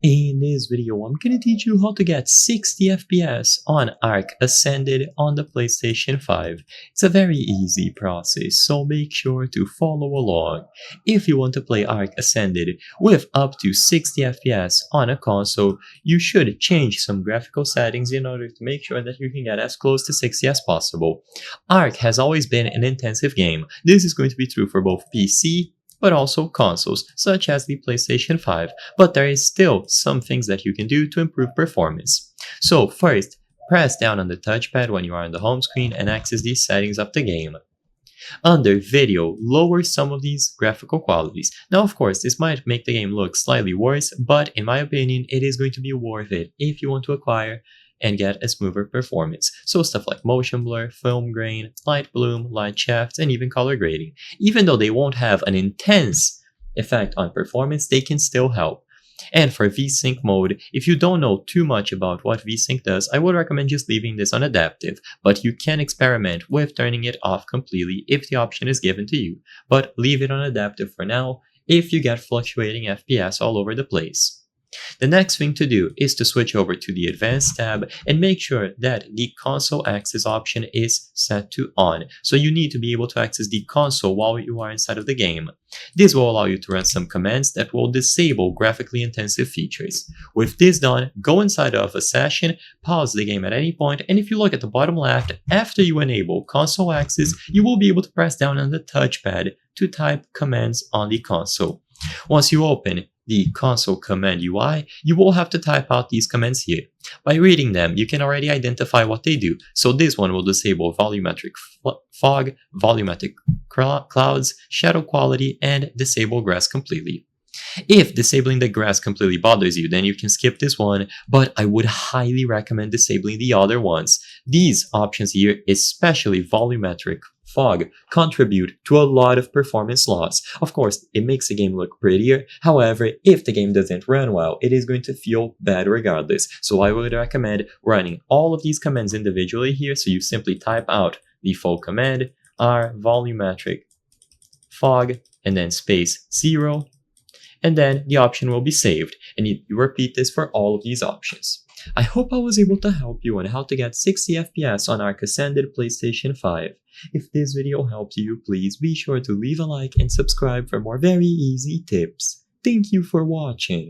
In this video, I'm gonna teach you how to get 60 FPS on Arc Ascended on the PlayStation 5. It's a very easy process, so make sure to follow along. If you want to play Arc Ascended with up to 60 FPS on a console, you should change some graphical settings in order to make sure that you can get as close to 60 as possible. Arc has always been an intensive game. This is going to be true for both PC but also consoles, such as the PlayStation 5, but there is still some things that you can do to improve performance. So first, press down on the touchpad when you are on the home screen and access these settings of the game. Under Video, lower some of these graphical qualities. Now of course, this might make the game look slightly worse, but in my opinion, it is going to be worth it if you want to acquire and get a smoother performance. So stuff like motion blur, film grain, light bloom, light shafts, and even color grading. Even though they won't have an intense effect on performance, they can still help. And for VSync mode, if you don't know too much about what VSync does, I would recommend just leaving this on adaptive, but you can experiment with turning it off completely if the option is given to you. But leave it on adaptive for now if you get fluctuating FPS all over the place. The next thing to do is to switch over to the Advanced tab and make sure that the console access option is set to on. So you need to be able to access the console while you are inside of the game. This will allow you to run some commands that will disable graphically intensive features. With this done, go inside of a session, pause the game at any point, and if you look at the bottom left, after you enable console access, you will be able to press down on the touchpad to type commands on the console. Once you open the console command UI, you will have to type out these commands here. By reading them, you can already identify what they do. So this one will disable volumetric fog, volumetric clouds, shadow quality, and disable grass completely. If disabling the grass completely bothers you, then you can skip this one, but I would highly recommend disabling the other ones. These options here, especially volumetric fog, contribute to a lot of performance loss. Of course, it makes the game look prettier. However, if the game doesn't run well, it is going to feel bad regardless. So I would recommend running all of these commands individually here. So you simply type out the full command, R volumetric fog, and then space 0. And then the option will be saved, and you repeat this for all of these options. I hope I was able to help you on how to get 60 FPS on Arc Ascended PlayStation 5. If this video helped you, please be sure to leave a like and subscribe for more very easy tips. Thank you for watching.